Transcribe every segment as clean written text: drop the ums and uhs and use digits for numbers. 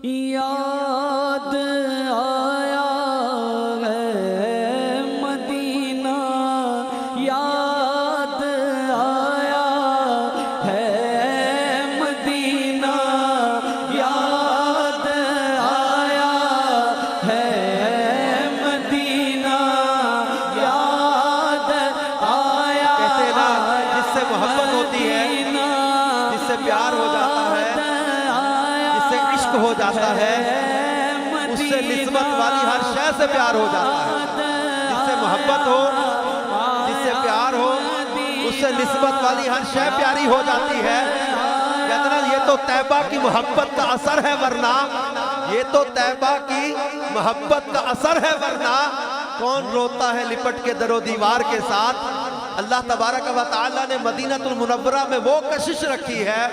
یاد آیا ہے مدینہ، یاد آیا ہے مدینہ، یاد آیا ہے مدینہ، یاد آیا۔ کہتے نا جس سے محبت ہوتی ہے، جس سے پیار ہو جاتا ہے، جس سے عشق ہو جاتا ہے، اس سے نسبت والی ہر شے سے پیار ہو جاتا ہے۔ جس سے محبت ہو، جس سے پیار ہو، اس سے نسبت والی ہر شے پیاری ہو جاتی ہے۔ کہتے نا یہ تو طیبہ کی محبت کا اثر ہے، ورنہ یہ تو طیبہ کی محبت کا اثر ہے، ورنہ کون روتا ہے لپٹ کے در و دیوار کے ساتھ۔ اللہ تبارک و تعالیٰ نے مدینہ المنورہ میں وہ کشش رکھی ہے،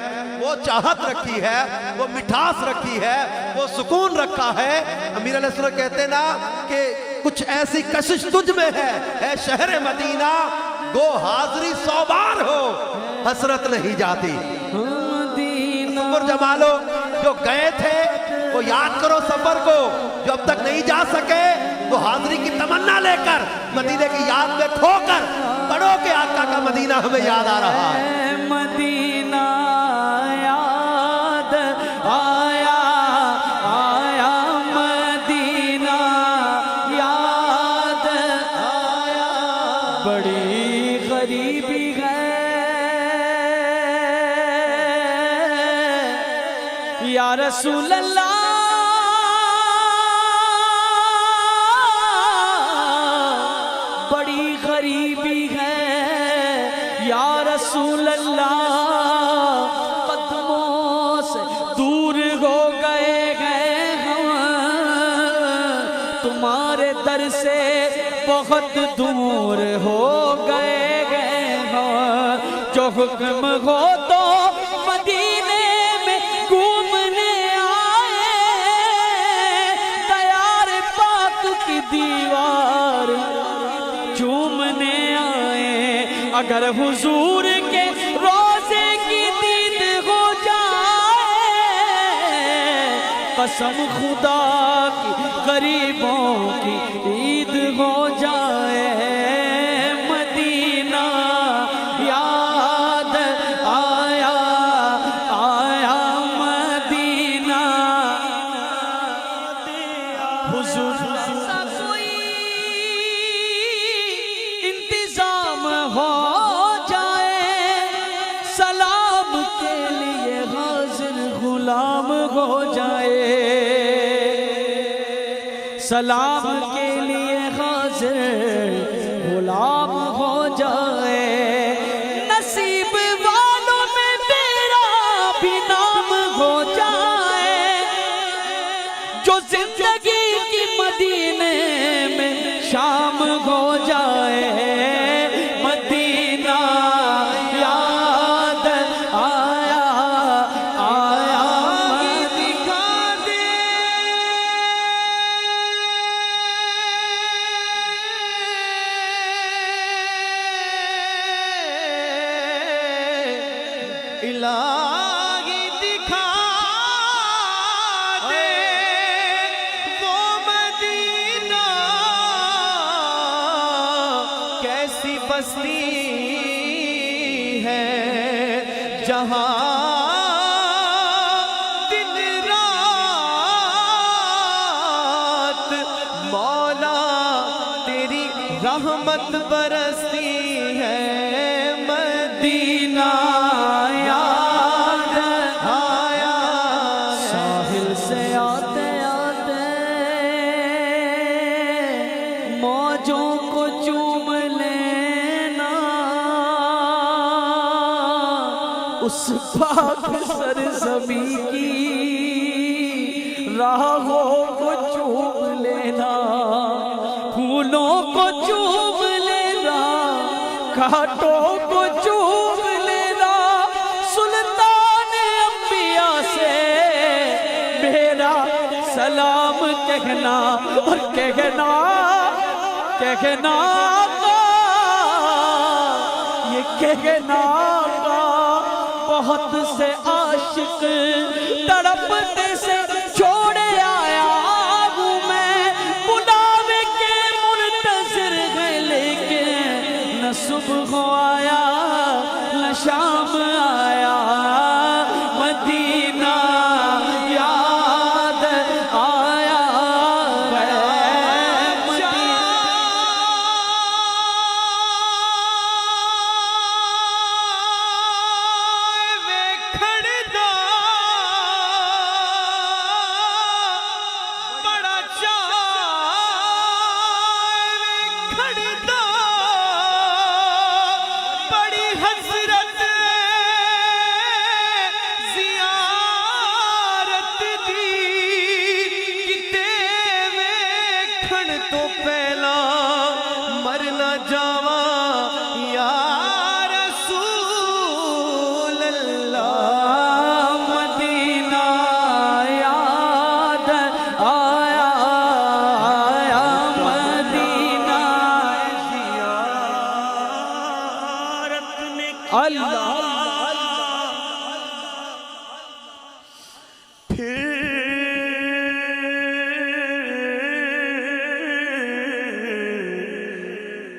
وہ چاہت رکھی ہے، وہ مٹھاس رکھی ہے، وہ سکون رکھا ہے۔ امیر علیہ السلام کہتے ہیں نا کہ کچھ ایسی کشش تجھ میں ہے، اے شہر مدینہ، گو حاضری 100 بار ہو، حسرت نہیں جاتی۔ سفر جمالو جو گئے تھے وہ یاد کرو سفر کو، جو اب تک نہیں جا سکے وہ حاضری کی تمنا لے کر مدینے کی یاد میں کھو کر پڑھو کہ آقا کا مدینہ ہمیں یاد آ رہا ہے۔ مدینہ یاد آیا، آیا مدینہ یاد آیا، بڑی غریبی ہے یا رسول اللہ، بڑی غریبی ہے یا رسول اللہ، قدموں سے دور ہو گئے ہیں ہم، تمہارے در سے بہت دور ہو گئے ہیں ہم، جو حکم ہو تو مدینے میں گھومنے آئے، دیار پاک کی دیوار چومنے آئے، اگر حضور کے روزے کی دید ہو جائے، قسم خدا کی غریبوں کی عید ہو جائے، مدینہ یاد آیا، آیا مدینہ، حضور کا کوئی انتظام ہو جائے، سلام کے لیے حاضر غلام ہو جائے، سلام کے لیے حاضر غلام ہو جائے، نصیب والوں میں میرا بھی نام ہو جائے، جو زندگی کی مدینے میں شام ہو جائے، مدینہ یاد آیا، آیا دکھا دے الہی، دکھا دے وہ مدینہ، کیسی بستی ہے جہاں دن رات مولا تیری رحمت برستی ہے، مدینہ یاد آیا، ساحل سے آتے آتے موجوں کو چوم لینا، اس پاک سرزمین کی راہوں کو چوم لینا، پھولوں کو چوم لینا، کانٹوں کو چوم لینا، سلطان انبیاء سے میرا سلام کہنا، اور کہنا یہ کہنا بہت سے عاشق تڑپتے سے چھوڑ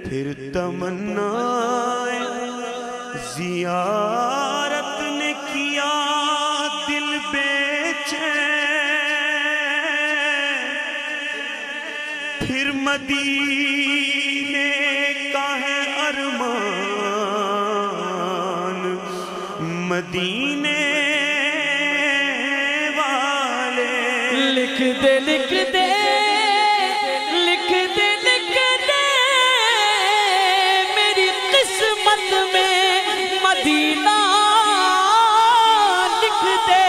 پھر تمنا زیارت نے کیا دل بے چین، پھر مدینے کا ہے ارمان، مدینے والے لکھ دے لکھ دے لکھ دے لکھ دے میری قسمت میں مدینہ لکھ دے،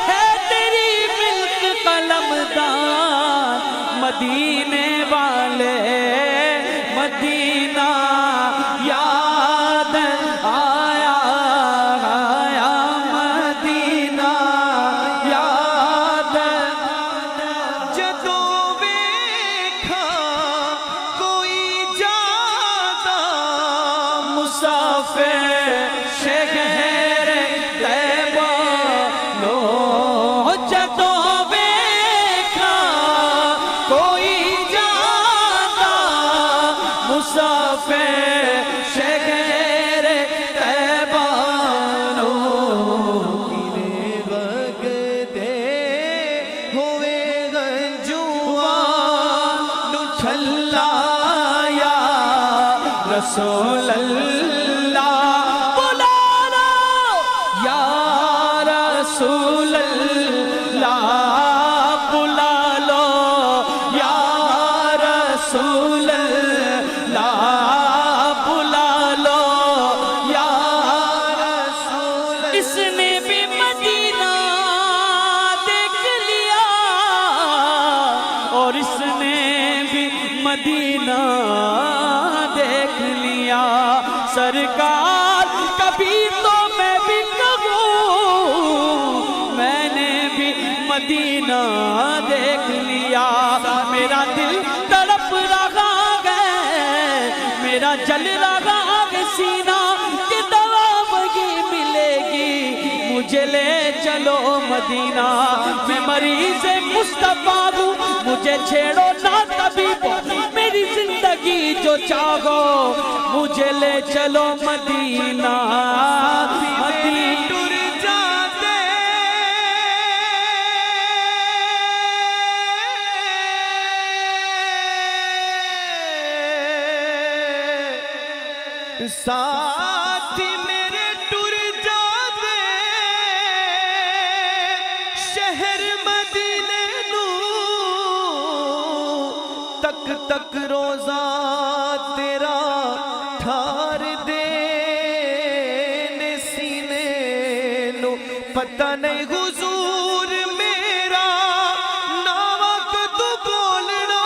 ہے تیری ملک قلم دان مدینے والے، مدینہ یاد آیا آیا مدینہ یاد جدوں ویکھا کوئی جادا مسافر شہر طیبہ لو، جدوں ویکھا کوئی جادا مسافر شہر طیبہ لو، وگدے ہوئے گنجواں نو چھلا یا رسول اللہ بلا لو یا رسول اللہ بلا لو یا رسول اللہ بلا لو یا رسول، اس نے بھی مدینہ دیکھ لیا اور اس نے بھی مدینہ دیکھ لیا، سرکار کبھی تو میں بھی کہوں میں نے بھی مدینہ دیکھ لیا، میرا دل تڑپ رہا ہے، میرا جل رہا ہے سینہ کہ دوا وہی ملے گی، مجھے لے چلو مدینہ، میں مریض مصطفیٰ ہوں، مجھے چھیڑو نہ طبیب، میری زندگی جو چاہو مجھے لے چلو مدینہ، مدینہ ٹر جاتے ساتھی میرے ٹر جاتے شہر مدینے نو، تک تک روزہ تیرا ٹھار دے سینے نو، پتہ نہیں حضور میرا ناواں کدو بولنا،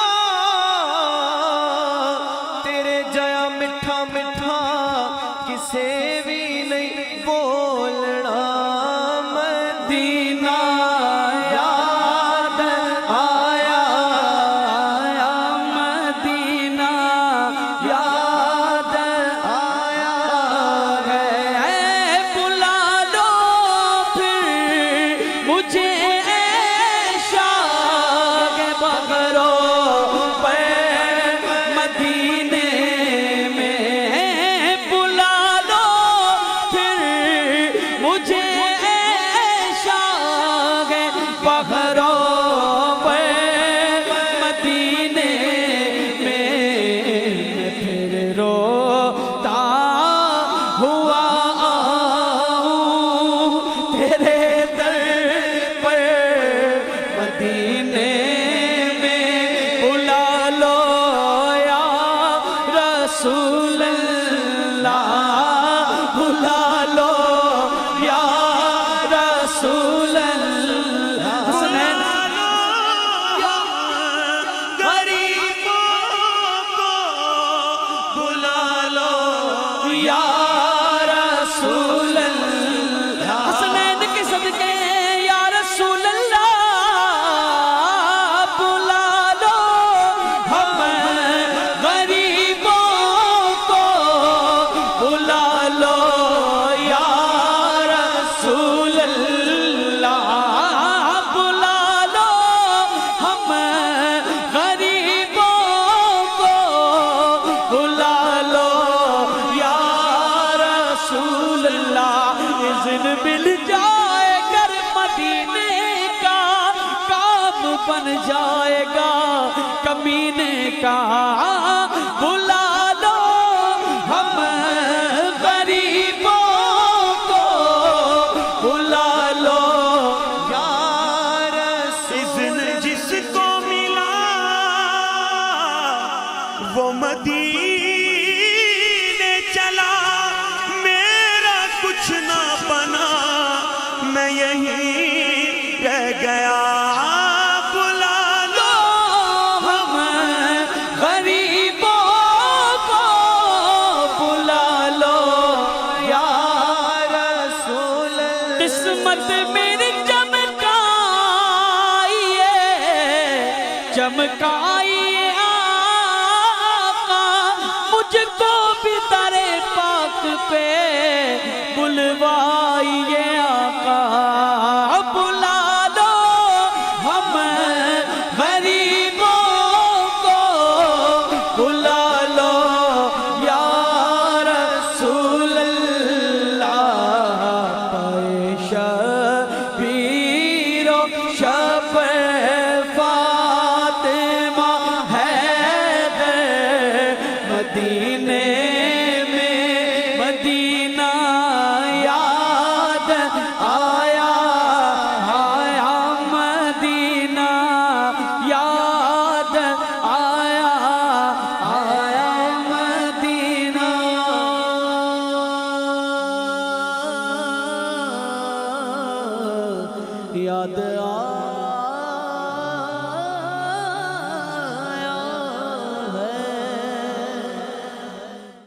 تیرے جیا مٹھا مٹھا کسے بھی نہیں بولنا، مدینہ یاد آیا آیا مدینہ یاد آیا ہے، بلا لو پھر مجھے شاگ بغرو پہ مدینے میں، بلا لو پھر مجھے شاگ بغرو پہ مدینے میں، میں پھر روتا ہوا آؤں تیرے در پر مدینے میں، بلا لو یا رسول اللہ بلا لو یا رسول اللہ، بن جائے گا کمینے کا بلا لو ہم غریبوں کو بلا لو یا رسول اذن جس کو ملا وہ مدینے چلا، میرا کچھ نہ بنا میں یہیں رہ گیا، بلا لو ہم غریبوں کو بلا لو یا رسول قسمت میری چمکائیے چمکائیے آقا، مجھ کو بھی در پاک پہ بلوائیے آقا، بلا لو ہم غریبوں کو بلا لو یا رسول اللہ، شبیر و فاطمہ حیدر، مدینے میں مدینہ یاد آیا، آیا مدینہ یاد آیا، آیا مدینہ یاد آیا۔